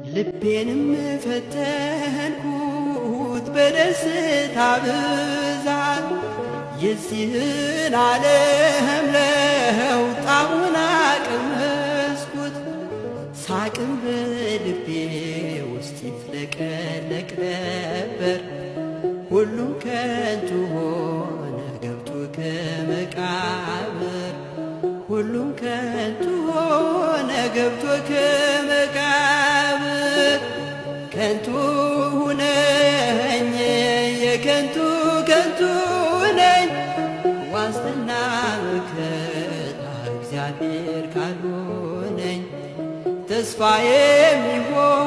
ልቤንም ፈተንኩት በደስታ ብዛት የዚህን ዓለም ለውጥ አሁን ቀመስኩት። ሳቅም በልቤ ውስጥ ይፍለቀለቅ ነበር። ሁሉም ከንቱ ሆነ ገብቶ ከመቃብር ሁሉም ከንቱ ሆነ ገብቶ ከመቃብር ከንቱ ሁነኝ የከንቱ ከንቱ ነኝ ዋስትና መከታ እግዚአብሔር ካልሆነኝ ተስፋ የሚሆን